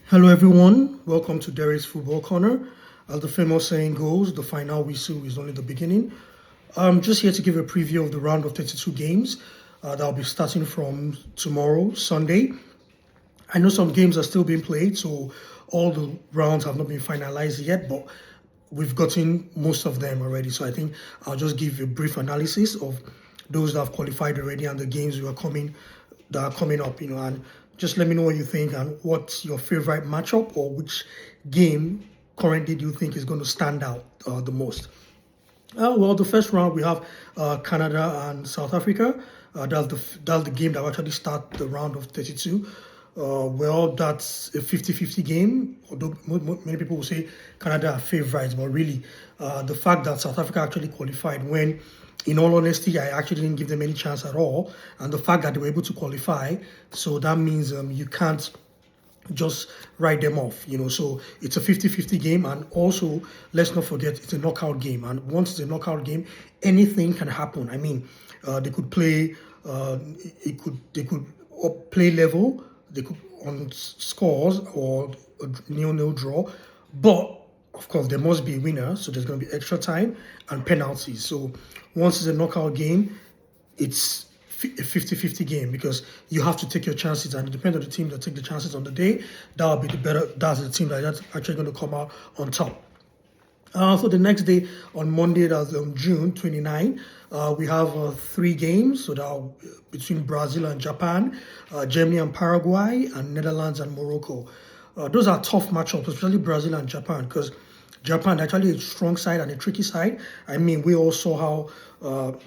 Hello, everyone. Welcome to Derek's Football Corner. As the famous saying goes, the final whistle is only the beginning. I'm just here to give a preview of the round of 32 games that'll be starting from tomorrow, Sunday. I know some games are still being played, so all the rounds have not been finalized yet, but we've gotten most of them already. So I think I'll just give a brief analysis of those that have qualified already and the games that are coming up, and just let me know what you think and what's your favorite matchup or which game currently do you think is going to stand out the most. Well, the first round we have Canada and South Africa. That's the game that will actually start the round of 32. Well, that's a 50-50 game, although many people will say Canada are favourites, but really, the fact that South Africa actually qualified when, in all honesty, I actually didn't give them any chance at all, and the fact that they were able to qualify, so that means you can't just write them off. So it's a 50-50 game, and also let's not forget it's a knockout game, and once it's a knockout game, anything can happen. I mean, they could play they could play level, they could on scores or a nil-nil draw, but of course there must be a winner, so there's going to be extra time and penalties. So once it's a knockout game, it's a 50-50 game because you have to take your chances, and it depends on the team that take the chances on the day. That's the team that's actually going to come out on top. For the next day, on Monday, that's June 29, we have 3 games. So that are between Brazil and Japan, Germany and Paraguay, and Netherlands and Morocco. Those are tough matchups, especially Brazil and Japan, because Japan actually a strong side and a tricky side. I mean, we all saw how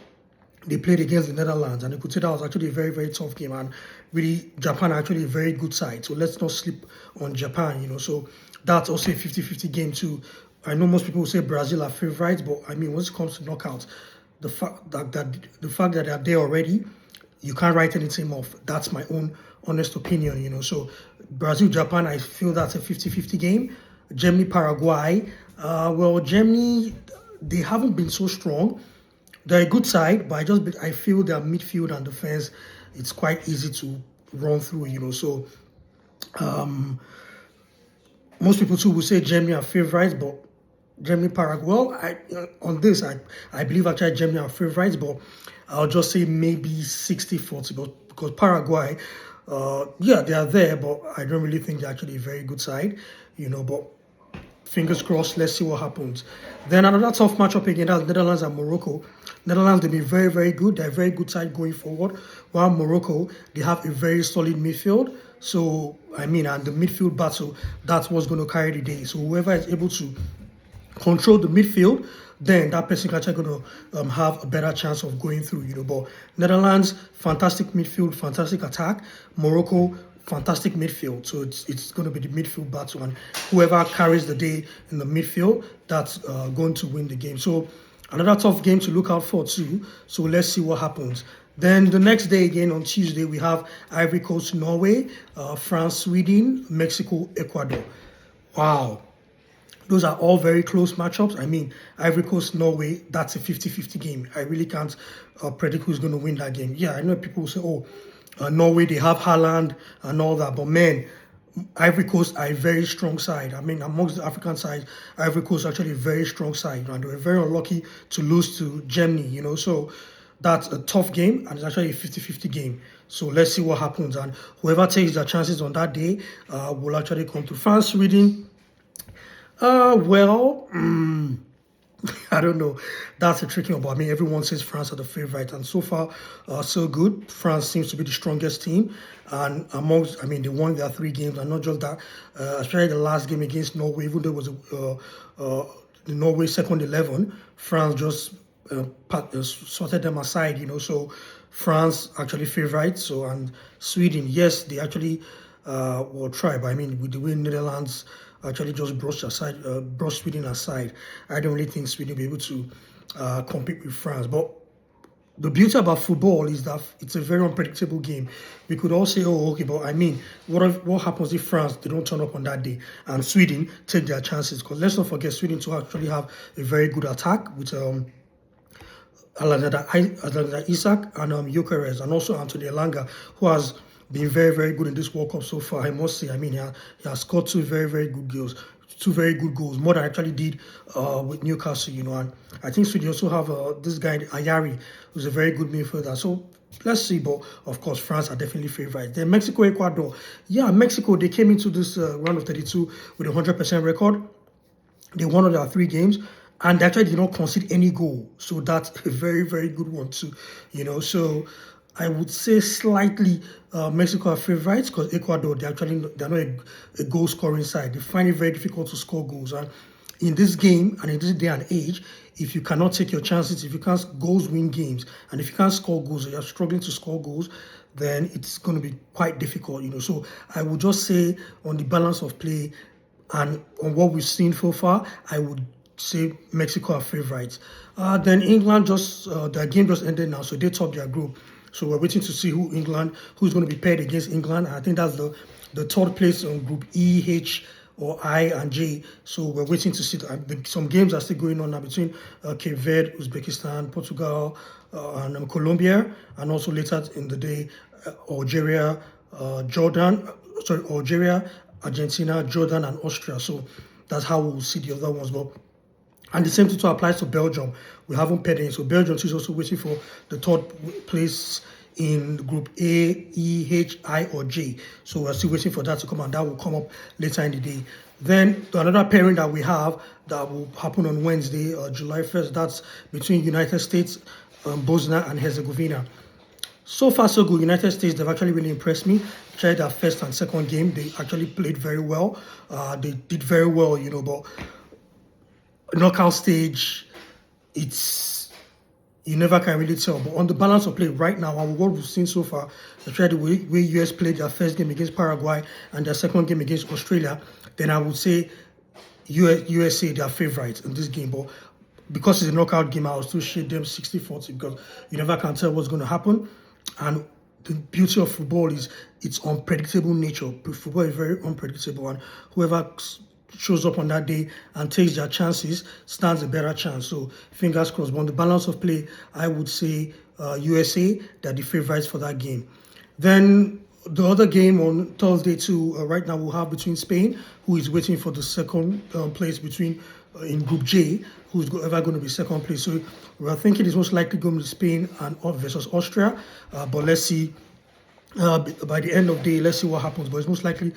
they played against the Netherlands, and you could say that was actually a very, very tough game. And really, Japan are actually a very good side. So let's not sleep on Japan. So that's also a 50-50 game too. I know most people will say Brazil are favourites, but I mean, when it comes to knockouts, the fact that they are there already, you can't write anything off. That's my own honest opinion. So Brazil, Japan, I feel that's a 50-50 game. Germany, Paraguay. Well, Germany, they haven't been so strong. They're a good side, but I feel their midfield and defense, it's quite easy to run through. So most people too will say Germany are favourites, but Germany, Paraguay. Well, on this, I believe actually Germany are favourites, but I'll just say maybe 60-40, but because Paraguay, yeah, they are there, but I don't really think they're actually a very good side, but fingers crossed, let's see what happens. Then another tough matchup again, that's Netherlands and Morocco. Netherlands, they've been very, very good. They're a very good side going forward. While Morocco, they have a very solid midfield. So, I mean, and the midfield battle, that's what's going to carry the day. So whoever is able to control the midfield, then that person is actually going to have a better chance of going through. But Netherlands, fantastic midfield, fantastic attack. Morocco, fantastic midfield. So it's going to be the midfield battle, and whoever carries the day in the midfield, that's going to win the game. So another tough game to look out for too. So let's see what happens. Then the next day again on Tuesday, we have Ivory Coast, Norway, France, Sweden, Mexico, Ecuador. Wow. Those are all very close matchups. I mean, Ivory Coast, Norway, that's a 50-50 game. I really can't predict who's going to win that game. Yeah, I know people will say, Norway, they have Haaland and all that. But man, Ivory Coast are a very strong side. I mean, amongst the African sides, Ivory Coast is actually a very strong side. And they were very unlucky to lose to Germany, So that's a tough game, and it's actually a 50-50 game. So let's see what happens. And whoever takes their chances on that day will actually come to France, Sweden. Well, I don't know. That's a tricky one, but I mean, everyone says France are the favourite, and so far, so good. France seems to be the strongest team, and they won their 3 games, and not just that, especially the last game against Norway, even though it was the Norway second 11, France just sorted them aside, So France actually favourite. So, and Sweden, yes, they actually will try, but I mean, with the way Netherlands actually just brushed Sweden aside, I don't really think Sweden will be able to compete with France. But the beauty about football is that it's a very unpredictable game. We could all say, okay, but I mean, what happens if France, they don't turn up on that day, and Sweden take their chances? Because let's not forget, Sweden to actually have a very good attack with Alexander Isak and Gyökeres, and also Anthony Elanga, who has been very, very good in this World Cup so far, I must say. I mean, he has scored two very, very good goals. Two very good goals, more than I actually did with Newcastle, And I think so. They also have this guy Ayari, who's a very good midfielder. So let's see, but of course, France are definitely favourites. Then Mexico, Ecuador. Yeah, Mexico, they came into this round of 32 with a 100% record. They won all their 3 games, and they actually did not concede any goal. So that's a very, very good one too, So I would say slightly Mexico are favourites because Ecuador, they're not a goal scoring side. They find it very difficult to score goals. And in this game and in this day and age, if you cannot take your chances, if you can't, goals win games, and if you can't score goals or you're struggling to score goals, then it's going to be quite difficult, So I would just say on the balance of play and on what we've seen so far, I would say Mexico are favourites. Then England their game just ended now, so they topped their group. So we're waiting to see who's going to be paired against England. I think that's the third place on Group E, H, or I and J. So we're waiting to see. Some games are still going on now between Cape Verde, Uzbekistan, Portugal, and Colombia, and also later in the day, Algeria, Algeria, Argentina, Jordan, and Austria. So that's how we'll see the other ones. And the same thing applies to Belgium. We haven't paired in. So Belgium is also waiting for the third place in Group A, E, H, I, or J. So we're still waiting for that to come, and that will come up later in the day. Then another pairing that we have that will happen on Wednesday, July 1st, that's between United States, Bosnia, and Herzegovina. So far, so good. United States, they've actually really impressed me. Tried their first and second game. They actually played very well. They did very well, but knockout stage, you never can really tell. But on the balance of play right now, and what we've seen so far, the way US played their first game against Paraguay and their second game against Australia, then I would say USA, they are favourites in this game. But because it's a knockout game, I will still shade them 60-40 because you never can tell what's going to happen. And the beauty of football is its unpredictable nature. Football is very unpredictable, and whoever shows up on that day and takes their chances stands a better chance. So fingers crossed. But on the balance of play, I would say USA, they're the favourites for that game. Then the other game on Thursday too, right now we'll have between Spain, who is waiting for the second place in Group J, who's ever going to be second place. So we're thinking it's most likely going to be Spain versus Austria, but let's see. By the end of the day, let's see what happens. But it's most likely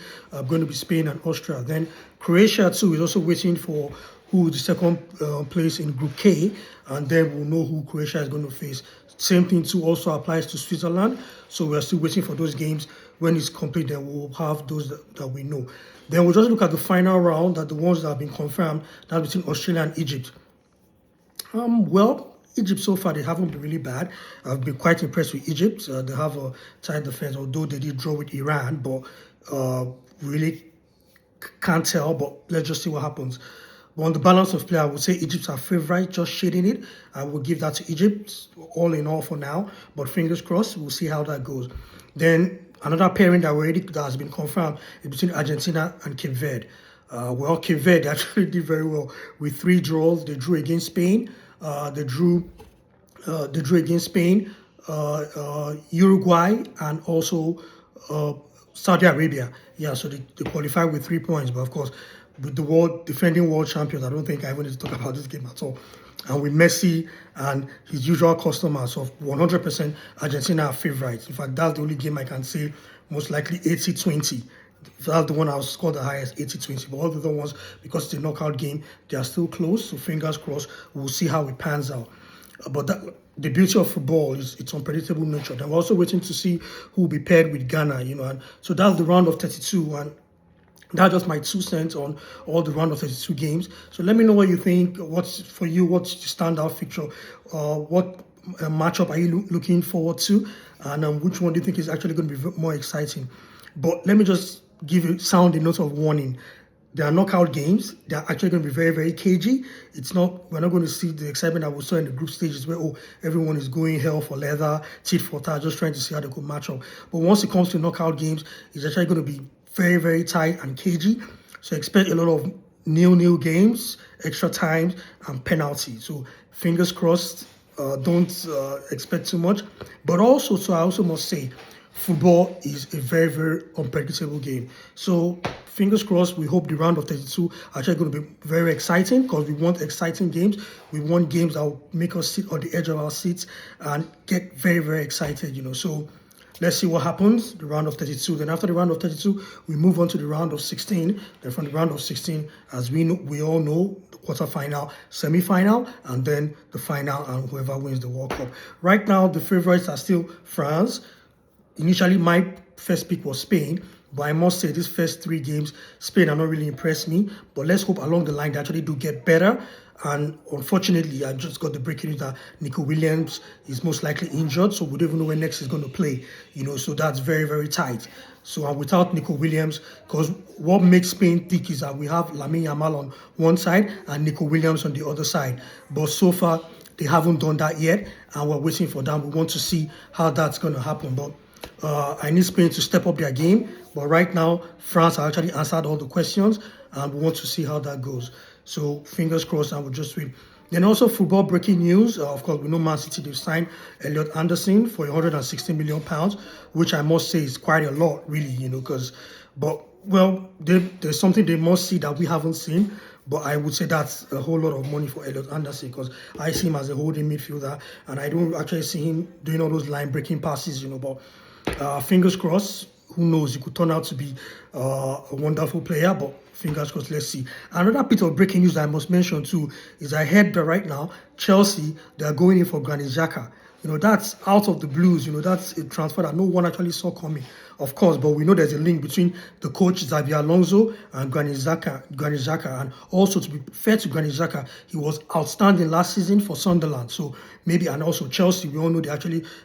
going to be Spain and Austria. Then Croatia too is also waiting for who is the second place in Group K, and then we'll know who Croatia is going to face. Same thing too also applies to Switzerland. So we're still waiting for those games. When it's complete, then we'll have those that we know. Then we'll just look at the final round, the ones that have been confirmed. That's between Australia and Egypt. Well, Egypt so far, they haven't been really bad. I've been quite impressed with Egypt. They have a tight defense, although they did draw with Iran, but really can't tell. But let's just see what happens. But on the balance of play, I would say Egypt's our favourite, just shading it. I would give that to Egypt, all in all for now. But fingers crossed, we'll see how that goes. Then another pairing that has been confirmed is between Argentina and Cape Verde. Cape Verde actually did very well with 3 draws. They drew against Spain. They drew against Spain, Uruguay, and also Saudi Arabia. Yeah, so they qualified with 3 points. But of course, with the defending world champions, I don't think I even need to talk about this game at all. And with Messi and his usual customers of 100%, Argentina are favourites. In fact, that's the only game I can say most likely 80-20. That's the one I will score the highest, 80-20. But all the other ones, because it's a knockout game, they are still close. So fingers crossed, we'll see how it pans out. But the beauty of football is its unpredictable nature. And we're also waiting to see who will be paired with Ghana, And so that's the round of 32. And that's just my 2 cents on all the round of 32 games. So let me know what you think. What's the standout fixture? What matchup are you looking forward to? And which one do you think is actually going to be more exciting? But let me just sound a note of warning. They are knockout games. They are actually going to be very, very cagey. We're not going to see the excitement that we saw in the group stages where, everyone is going hell for leather, tit for tat, just trying to see how they could match up. But once it comes to knockout games, it's actually going to be very, very tight and cagey. So expect a lot of nil-nil games, extra times, and penalties. So fingers crossed, don't expect too much. But also, I also must say, football is a very, very unpredictable game. So fingers crossed, we hope the round of 32 are actually going to be very exciting, because we want exciting games. We want games that will make us sit on the edge of our seats and get very, very excited, So let's see what happens, the round of 32. Then after the round of 32, we move on to the round of 16. Then from the round of 16, as we all know, the quarterfinal, semi-final, and then the final, and whoever wins the World Cup. Right now, the favorites are still France. Initially, my first pick was Spain, but I must say these first three games, Spain are not really impressed me. But let's hope along the line they actually do get better. And unfortunately, I just got the breaking news that Nico Williams is most likely injured, so we don't even know when next he's going to play. So that's very, very tight. So without Nico Williams, because what makes Spain tick is that we have Lamine Yamal on one side and Nico Williams on the other side. But so far, they haven't done that yet, and we're waiting for that. We want to see how that's going to happen. But I need Spain to step up their game. But right now, France have actually answered all the questions, and we want to see how that goes. So fingers crossed, and we'll just wait. Then also football breaking news. Of course, we know Man City, they've signed Elliot Anderson for £160 million, which I must say is quite a lot, really, there's something they must see that we haven't seen. But I would say that's a whole lot of money for Elliot Anderson, because I see him as a holding midfielder, and I don't actually see him doing all those line-breaking passes, But fingers crossed, who knows, he could turn out to be a wonderful player, but fingers crossed, let's see. Another bit of breaking news that I must mention too is I heard that right now, Chelsea, they are going in for Granit Xhaka. That's out of the blues. That's a transfer that no one actually saw coming, of course. But we know there's a link between the coach, Xabi Alonso, and Granit Xhaka. And also, to be fair to Granit Xhaka, he was outstanding last season for Sunderland. So maybe, and also Chelsea, we all know they've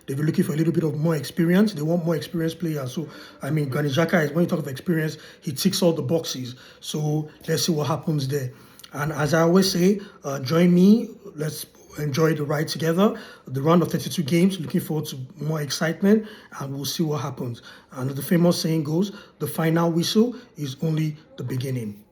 been looking for a little bit of more experience. They want more experienced players. So, Granit Xhaka is, when you talk of experience, he ticks all the boxes. So let's see what happens there. And as I always say, join me. Let's enjoy the ride together. The round of 32 games, looking forward to more excitement, and we'll see what happens. And the famous saying goes, the final whistle is only the beginning.